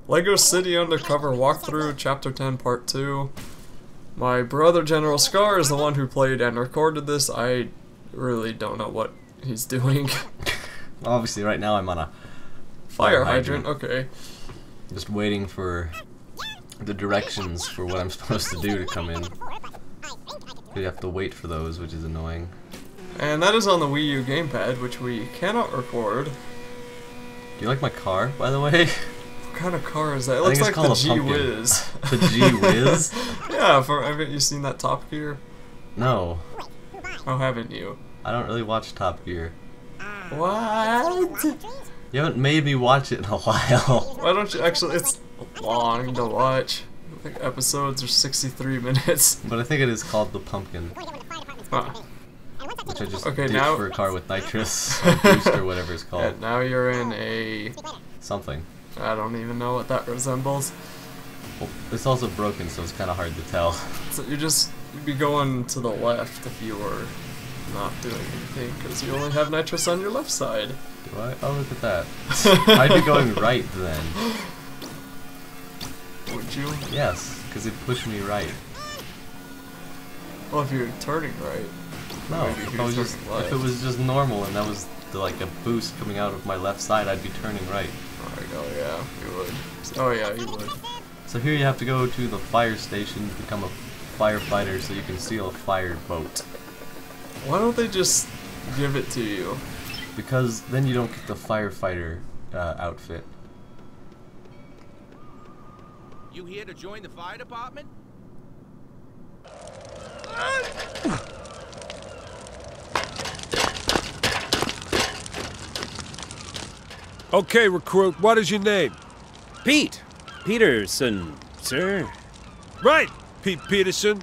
LEGO City Undercover Walkthrough, Chapter 10, Part 2. My brother General Scar is the one who played and recorded this. I really don't know what he's doing. Obviously, right now I'm on a fire hydrant. Okay. Just waiting for the directions for what I'm supposed to do to come in. You have to wait for those, which is annoying. And that is on the Wii U gamepad, which we cannot record. Do you like my car, by the way? What kind of car is that? It looks like the G-Wiz. The G-Wiz? Yeah, haven't you seen that Top Gear? No. Oh, haven't you? I don't really watch Top Gear. What? You haven't made me watch it in a while. Why don't you actually? It's long to watch. I think episodes are 63 minutes. But I think it is called The Pumpkin. Huh. Which I just okay, ditched now for a car with nitrous or boost or whatever it's called. Yeah, now you're in a... something. I don't even know what that resembles. Well, it's also broken, so it's kind of hard to tell. So you'd be going to the left if you were not doing anything, because you only have nitrous on your left side. Do I? Oh, look at that. I'd be going right then. Would you? Yes, because it'd push me right. Well, if you're turning right. No, if it was just normal and that was like a boost coming out of my left side, I'd be turning right. Oh yeah, you would. Oh yeah, you would. So here you have to go to the fire station to become a firefighter so you can steal a fire boat. Why don't they just give it to you? Because then you don't get the firefighter outfit. You here to join the fire department? Okay, recruit, what is your name? Pete. Peterson, sir. Right, Pete Peterson.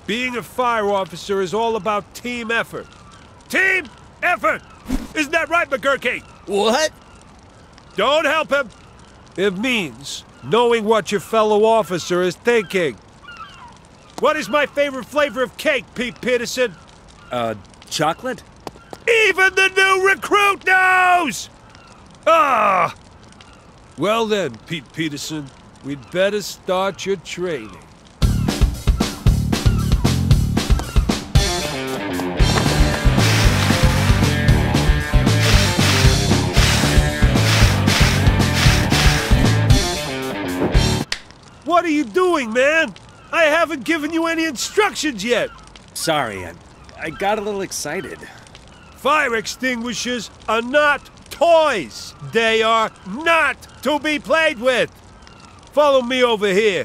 Being a fire officer is all about team effort. Team effort! Isn't that right, McGurky? What? Don't help him. It means knowing what your fellow officer is thinking. What is my favorite flavor of cake, Pete Peterson? Chocolate? Even the new recruit knows! Ah! Well then, Pete Peterson, we'd better start your training. What are you doing, man? I haven't given you any instructions yet. Sorry, I got a little excited. Fire extinguishers are not toys. They are not to be played with. Follow me over here.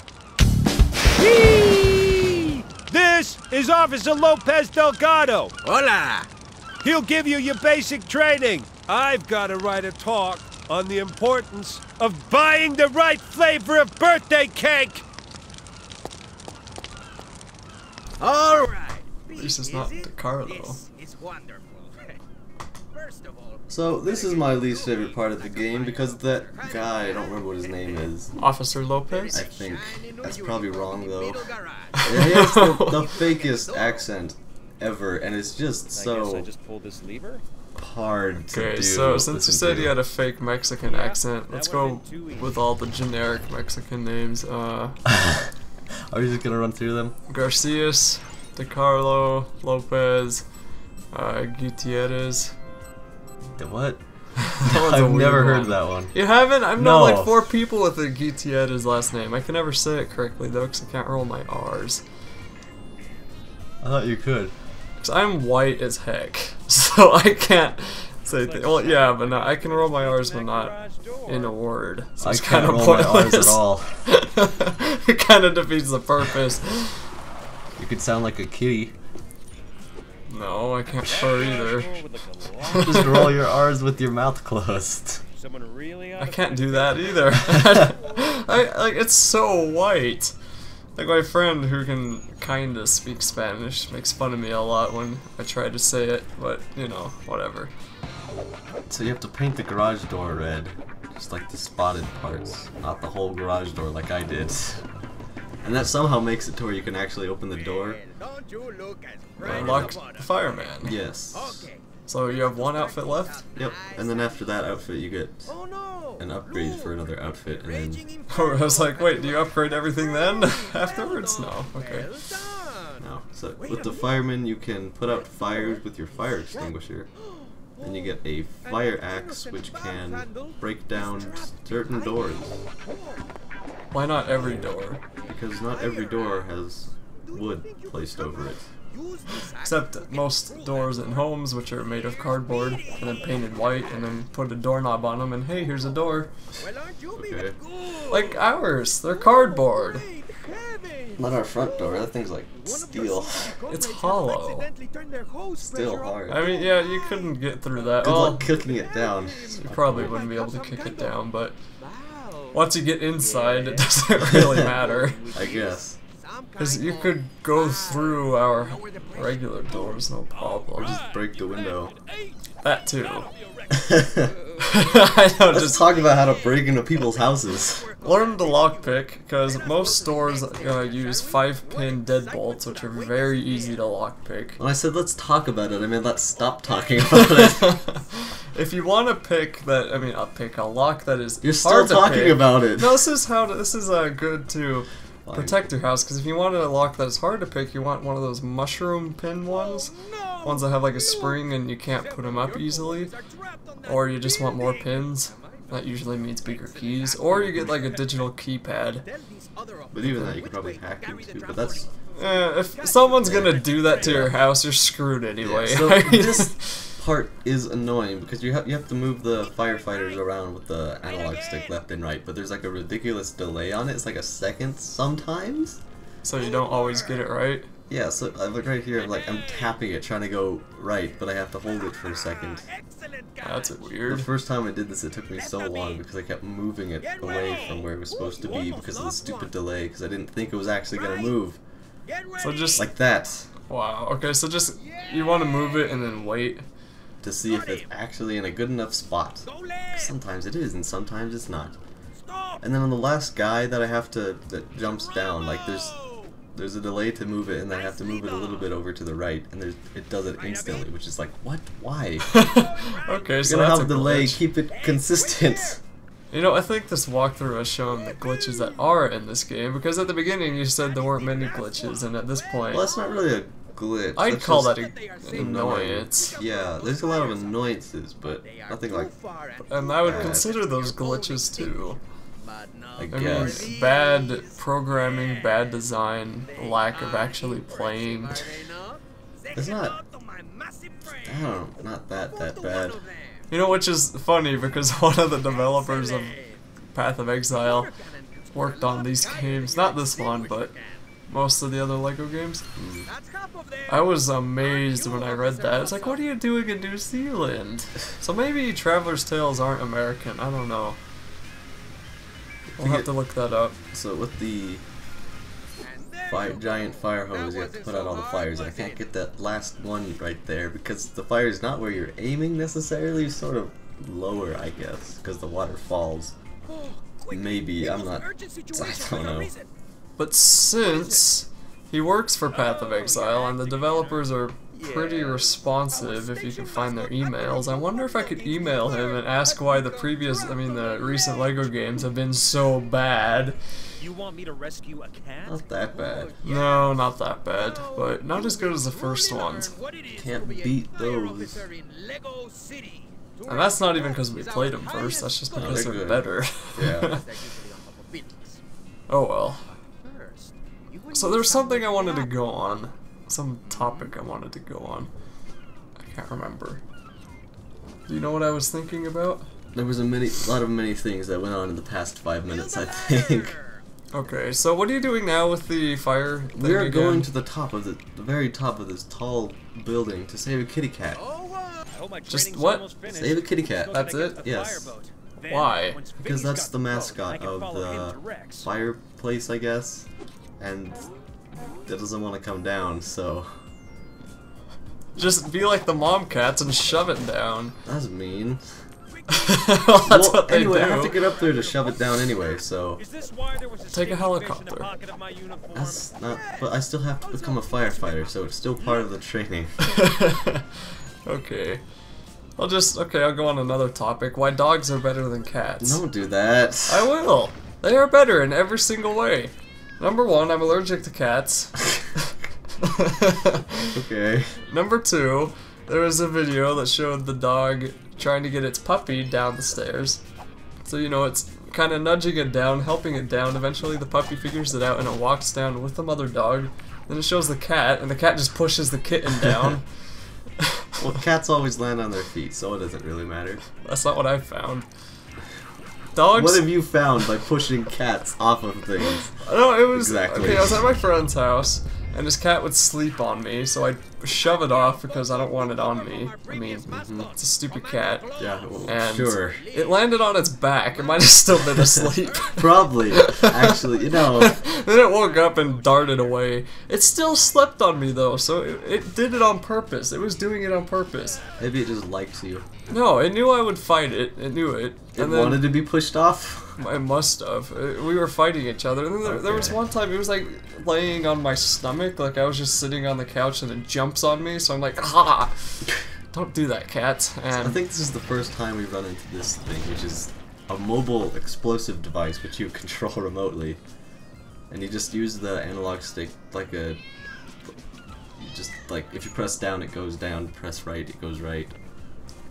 Whee! This is Officer Lopez Delgado. Hola! He'll give you your basic training. I've got to write a talk on the importance of buying the right flavor of birthday cake. All right. At least it's not DeCarlo. This is wonderful. First of all, So this is my least favorite part of the game because that guy, I don't remember what his name is. Officer Lopez? I think. That's probably wrong though. He has the fakest accent ever, and it's just so... I guess I just pull this lever? hard to do. Okay, so since you said he had a fake Mexican accent, let's go with all the generic Mexican names. Are you just gonna run through them? Garcias, DeCarlo, Lopez, Gutierrez. The what? That one's a I've weird never heard one. of that one. You haven't? I've No. known like 4 people with a Gutierrez last name. I can never say it correctly though, because I can't roll my R's. I thought you could. Because I'm white as heck, so I can't say things. Well, yeah, but no, I can roll my R's but not in a word. So I it's can't kind of roll pointless. my R's at all. It kind of defeats the purpose. You could sound like a kitty. No, I can't purr either. Just roll your R's with your mouth closed. Someone really I can't do that either. Like, it's so white. Like, my friend who can kinda speak Spanish makes fun of me a lot when I try to say it, but, you know, whatever. So you have to paint the garage door red. Just like the spotted parts, not the whole garage door like I did. And that somehow makes it to where you can actually open the door. don't you look as Unlock the fireman. Yes. Okay, So you have one outfit left? Yep. And then after that outfit, you get Oh no! an upgrade for another outfit, and then Oh, I was like, wait, do you upgrade everything then? Afterwards? No. Okay. Well done. no. So with the fireman, you can put out fires with your fire extinguisher. And you get a fire axe, which can break down certain doors. Why not every door? Because not every door has wood placed over it. Except most doors in homes, which are made of cardboard and then painted white, and then put a doorknob on them, and hey, here's a door. Well, aren't you Okay. being good? Like ours, they're cardboard. Great heavens! Not our front door, that thing's like One of your steel. city It's comrades hollow. accidentally turned their hose Still pressure up. hard. I mean, yeah, you couldn't get through that. Good Well, luck cooking it down. you probably wouldn't be able to kick it down, but Wow. once you get inside, it doesn't really matter. I guess. Because you could go through our regular doors, no problem. Just break the window. That too. I know, Let's just talk about how to break into people's houses. learn the lockpick, because most stores use 5-pin deadbolts, which are very easy to lockpick. When I said let's talk about it, I mean let's stop talking about it. If you want to pick that, I mean, pick a lock that is You're still hard to talking pick. about it. No, this is good to Fine. protect your house, because if you wanted a lock that is hard to pick, you want one of those mushroom pin ones. Ones that have like a spring and you can't put them up easily. Or you just want more pins. That usually means bigger keys. Or you get like a digital keypad. But even that you could probably hack into. But that's If someone's gonna do that to your house, you're screwed anyway. so I mean, this part is annoying because you have to move the firefighters around with the analog stick left and right, but there's like a ridiculous delay on it. It's like a second sometimes. so you don't always get it right. Yeah, so I look right here, like I'm tapping it trying to go right, but I have to hold it for a second. That's The weird. first time I did this, it took me so long because I kept moving it away from where it was supposed to be because of the stupid delay, because I didn't think it was actually gonna move So just like that wow. Okay, so just you want to move it and then wait. to see if it's actually in a good enough spot. Sometimes it is, and sometimes it's not. And then on the last guy that I have to that jumps down, like there's a delay to move it, and I have to move it a little bit over to the right, and it does it instantly, which is like, what? Why? Okay, You're so gonna that's have a a delay, glitch. keep it consistent. You know, I think this walkthrough has shown the glitches that are in this game, because at the beginning you said there weren't many glitches, and at this point, Well, that's not really a glitch. I'd that's call just that an annoyance. Yeah, there's a lot of annoyances, but nothing like And I would Bad. consider those glitches too. I I mean, guess. bad programming, bad design, lack of actually playing. It's not. I don't know, not that bad. You know, which is funny because one of the developers of Path of Exile worked on these games. Not this one, but most of the other LEGO games. I was amazed when I read that. It's like, what are you doing in New Zealand? So maybe Traveler's Tales aren't American. I don't know. We'll have to look that up. So with the giant fire hose, you have to put out all the fires. And I can't get that last one right there because the fire is not where you're aiming necessarily. Sort of lower, I guess, because the water falls. Maybe I'm not. I don't know. But since he works for Path of Exile and the developers are pretty responsive if you can find their emails, I wonder if I could email him and ask why the recent LEGO games have been so bad. You want me to rescue a cat? Not that bad. No, not that bad, but not as good as the first ones. Can't beat those. And that's not even because we played them first, that's just because they're they're good. better. Yeah. Oh well. So there's something I wanted to go on. Some topic I wanted to go on. I can't remember. Do you know what I was thinking about? There was a lot of many things that went on in the past 5 minutes, I think. Okay, so what are you doing now with the fire thing We are again? going to the top of the very top of this tall building to save a kitty cat. Just what? Save a kitty cat. That's it? Yes. Why? Because that's the mascot of the fireplace, I guess. And it doesn't want to come down, so Just be like the mom cats and shove it down. that's mean. Well, that's what they anyway, do. I have to get up there to shove it down anyway, so Take a helicopter. that's not. But I still have to become a firefighter, so it's still part of the training. Okay. I'll go on another topic. Why dogs are better than cats. Don't do that. I will. They are better in every single way. Number 1, I'm allergic to cats. Okay. Number 2, there was a video that showed the dog trying to get its puppy down the stairs. So, you know, it's kind of nudging it down, helping it down. Eventually the puppy figures it out and it walks down with the mother dog. Then it shows the cat, and the cat just pushes the kitten down. Well, cats always land on their feet, so it doesn't really matter. That's not what I found. Dogs. What have you found by pushing cats off of things? No, it was Exactly. okay. I was at my friend's house, and his cat would sleep on me, so I'd shove it off because I don't want it on me. I mean, it's a stupid cat. Yeah, well, And sure. it landed on its back. It might have still been asleep. Probably. Actually, you know. Then it woke up and darted away. It still slept on me though, so it did it on purpose. It was doing it on purpose. Maybe it just likes you. No, it knew I would fight it. It knew it. It And then wanted to be pushed off? I must have. We were fighting each other, and then there was Okay. one time it was like laying on my stomach, like I was just sitting on the couch, and it jumps on me. So I'm like, ah! Don't do that, cat. I And think this is the first time we've run into this thing, which is a mobile explosive device which you control remotely. And you just use the analog stick like a... Just like, if you press down it goes down, press right it goes right.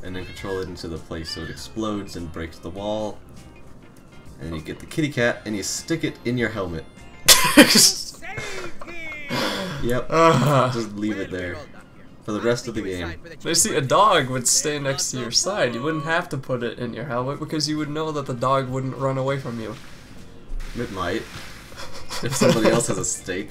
And then control it into the place so it explodes and breaks the wall. And you get the kitty cat and you stick it in your helmet. Yep. Just leave it there for the rest of the game. you see, a dog would stay next to your side. You wouldn't have to put it in your helmet because you would know that the dog wouldn't run away from you. It might. If somebody else has a stake.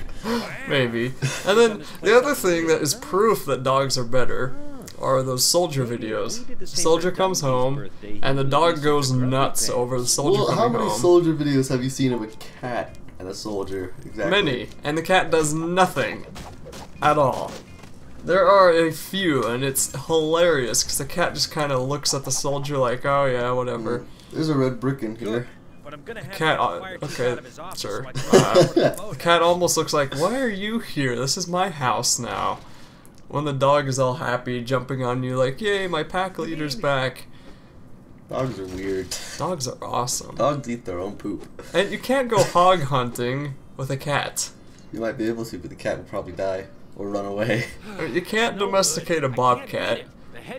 Maybe. And then the other thing that is proof that dogs are better are those soldier videos. Soldier comes home, and the dog goes nuts over the soldier Well, how coming many home. soldier videos have you seen of a cat and a soldier? Exactly. Many, and the cat does nothing at all. There are a few, and it's hilarious because the cat just kind of looks at the soldier like, oh yeah, whatever. There's a red brick in here. But I'm gonna have Cat, to fire Cat okay, out of his office sure. so I can The cat almost looks like, why are you here? This is my house now. When the dog is all happy, jumping on you like, yay, my pack leader's back. Dogs are weird. Dogs are awesome. Dogs eat their own poop. And you can't go hog hunting with a cat. You might be able to, but the cat will probably die or run away. You can't domesticate a bobcat.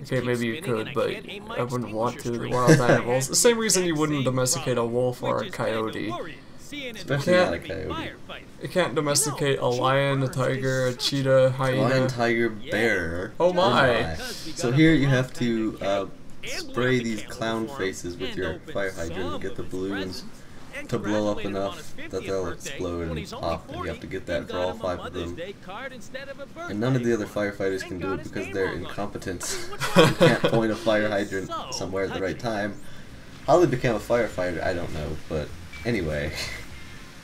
Okay, maybe you could, but I wouldn't want to. They're wild animals. The same reason you wouldn't domesticate a wolf or a coyote. Especially not a coyote. You can't domesticate a lion, a tiger, a cheetah, hyena. Lion, tiger, bear. Oh my. So here you have to spray these clown faces with your fire hydrant and get the balloons to blow up enough that they'll explode and pop, and you have to get that for all 5 of them. And none of the other firefighters can do it because they're incompetent. You can't point a fire hydrant somewhere at the right time. How they became a firefighter, I don't know, but anyway.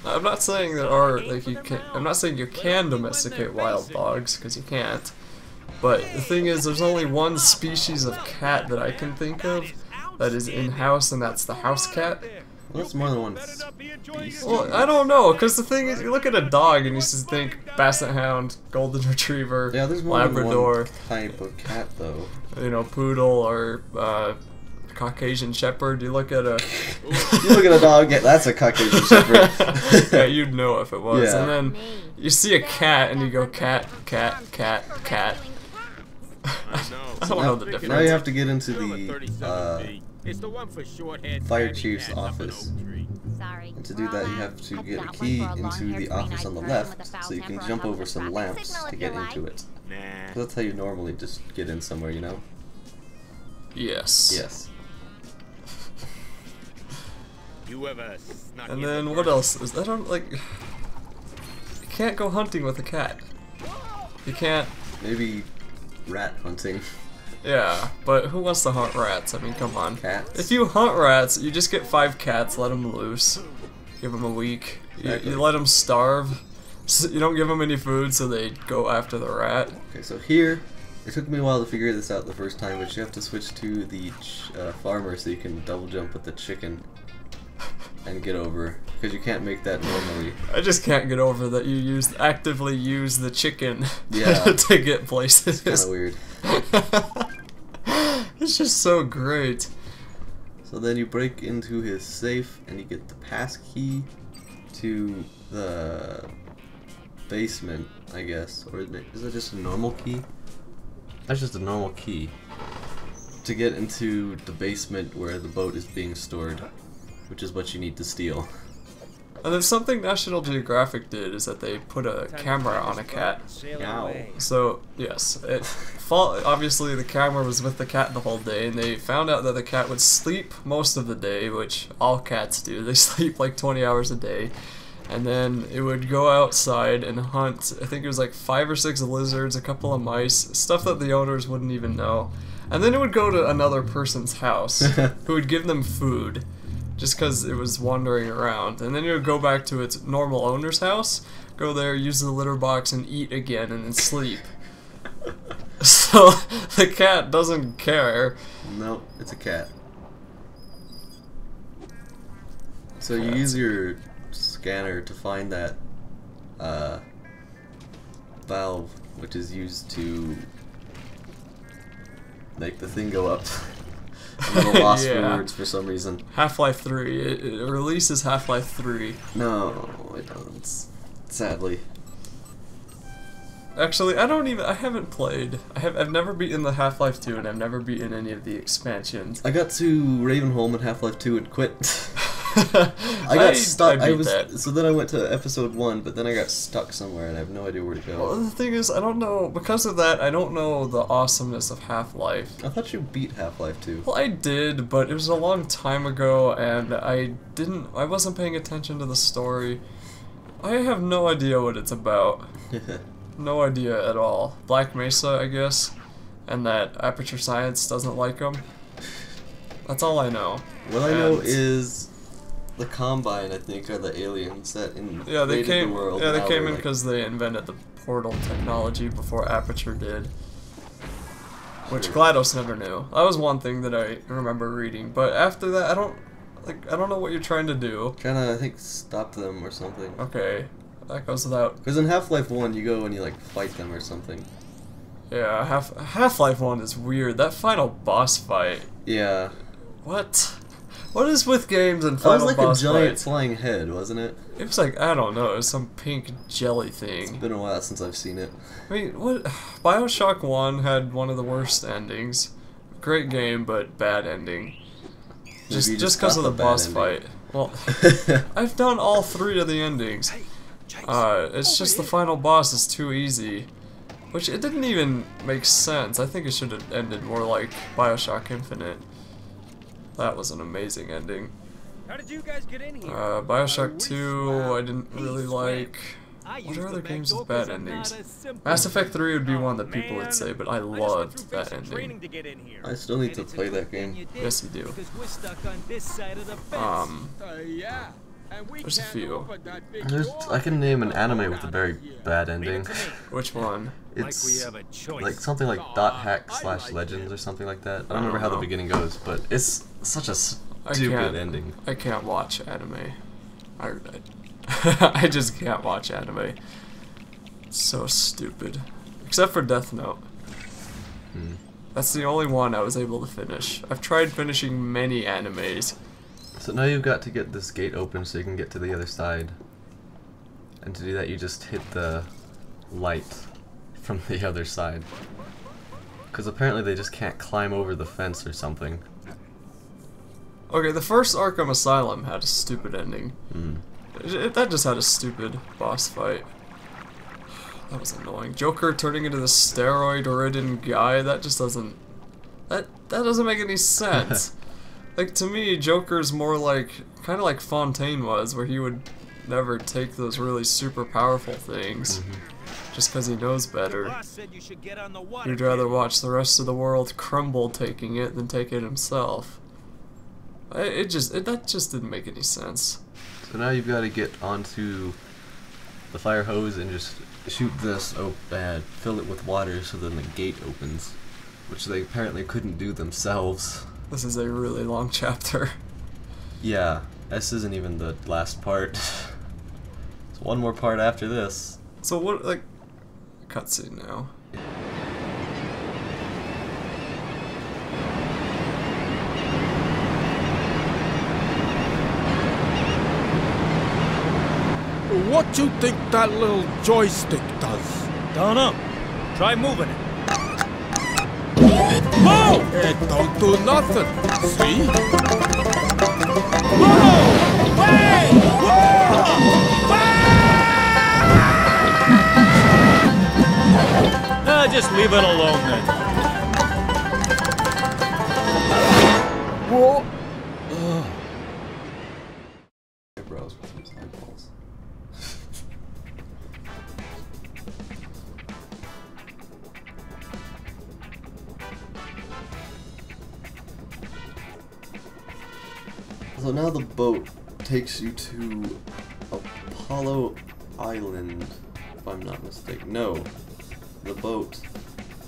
I'm not saying there are like you can. I'm not saying you can domesticate wild dogs because you can't. But the thing is, there's only one species of cat that I can think of that is in-house, and that's the house cat. Well, that's more than one species. Well, I don't know, because the thing is, you look at a dog and you just think Basset Hound, Golden Retriever, Yeah, there's more Labrador, than one type of cat, though. you know, Poodle, or Caucasian Shepherd. You look at a... You look at a dog, yeah, that's a Caucasian Shepherd. Yeah, you'd know if it was. Yeah. And then you see a cat and you go cat, cat, cat, cat. I don't know the difference. Now you have to get into the It's the one for short-haired fire fatty chief's cats up in office. Oak Tree. Sorry. And to do that, you have to get a key into the office on the left, so you can jump over some lamps to get into it. Nah. That's how you normally just get in somewhere, you know? Yes. Yes. You ever snuck And in then the what first- else? Is that on, like... You can't go hunting with a cat. You can't... Maybe rat hunting. Yeah, but who wants to hunt rats? I mean, come on. Cats. If you hunt rats, you just get 5 cats, let them loose. Give them a week. Exactly. You let them starve. You don't give them any food, so they go after the rat. Okay, so here, it took me a while to figure this out the first time, but you have to switch to the farmer so you can double jump with the chicken and get over, because you can't make that normally. I just can't get over that you actively use the chicken Yeah. to get places. Kind of weird. It's just so great. So then you break into his safe and you get the pass key to the basement, I guess. Or is it just a normal key? That's just a normal key to get into the basement where the boat is being stored, which is what you need to steal. And there's something National Geographic did, is that they put a camera on a cat. Ow. So, yes, obviously the camera was with the cat the whole day, and they found out that the cat would sleep most of the day, which all cats do. They sleep like 20 hours a day. And then it would go outside and hunt, I think it was like 5 or 6 lizards, a couple of mice, stuff that the owners wouldn't even know. And then it would go to another person's house, who would give them food, just because it was wandering around. And then it would go back to its normal owner's house, go there, use the litter box, and eat again, and then sleep. So, the cat doesn't care. No, it's a cat. So you use your scanner to find that valve, which is used to make the thing go up. I'm at a loss for words for some reason. Half-Life 3. It releases Half-Life 3. No, it doesn't. Sadly. Actually, I haven't played. I've never beaten the Half-Life 2, and I've never beaten any of the expansions. I got to Ravenholm in Half-Life 2 and quit. I got stuck. So then I went to episode 1, but then I got stuck somewhere and I have no idea where to go. Well, the thing is, I don't know, because of that, I don't know the awesomeness of Half-Life. I thought you beat Half-Life 2. Well, I did, but it was a long time ago, and I wasn't paying attention to the story. I have no idea what it's about. No idea at all. Black Mesa, I guess, and that Aperture Science doesn't like them. That's all I know. What I know is the Combine, I think, are the aliens that invaded the world. Yeah, they came in because they invented the portal technology before Aperture did. Which GLaDOS never knew. That was one thing that I remember reading. But after that, I don't know what you're trying to do. Trying to, I think, stop them or something. Okay, that goes without. Because in Half-Life 1, you go and you, like, fight them or something. Yeah, Half-Life 1 is weird. That final boss fight. Yeah. What? What is with games and final boss fights? That was like a giant flying head, wasn't it? It was like, I don't know, it was some pink jelly thing. It's been a while since I've seen it. I mean, what? BioShock 1 had one of the worst endings. Great game, but bad ending. Just because of the boss fight. Well, I've done all 3 of the endings. It's just the final boss is too easy. Which, it didn't even make sense. I think it should have ended more like BioShock Infinite. That was an amazing ending. How did you guys get in here? BioShock 2, I didn't really like. What are other games with bad endings? Mass Effect 3 would be one that people would say, but I loved that ending. I still need to play that game. Yes, you do. There's a few. I can name an anime with a very bad ending. Which one? It's like something like .hack/legends or something like that. I don't remember how the beginning goes, but it's such a stupid ending. I can't watch anime. I just can't watch anime. It's so stupid. Except for Death Note. That's the only one I was able to finish. I've tried finishing many animes. So now you've got to get this gate open so you can get to the other side. And to do that you just hit the light from the other side. Because apparently they just can't climb over the fence or something. Okay, the first Arkham Asylum had a stupid ending. That just had a stupid boss fight. That was annoying. Joker turning into the steroid-ridden guy, that just doesn't... That doesn't make any sense. Like, to me, Joker's more like... kind of like Fontaine was, where he would never take those really super powerful things. Just because he knows better. He'd rather watch the rest of the world crumble taking it than take it himself. That just didn't make any sense. So now you've got to get onto the fire hose and just shoot this and fill it with water so then the gate opens. Which they apparently couldn't do themselves. This is a really long chapter. Yeah, this isn't even the last part. There's one more part after this. So what, like... Cutscene now. What you think that little joystick does? Don't know. Try moving it. Whoa! It don't do nothing. See? Whoa! Wait! Whoa! Just leave it alone then. Whoa! Eyebrows with his eyeballs. So now the boat takes you to Apollo Island, if I'm not mistaken. No, the boat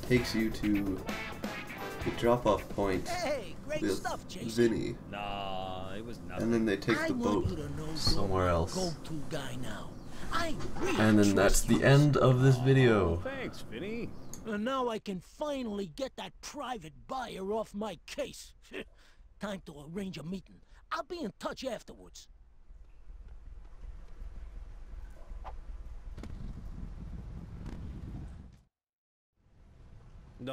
takes you to the drop-off point with Vinny. Nah, it was nothing. And then they take the boat somewhere else. And then that's the end of this video. Thanks, Vinny. And now I can finally get that private buyer off my case. Time to arrange a meeting. I'll be in touch afterwards.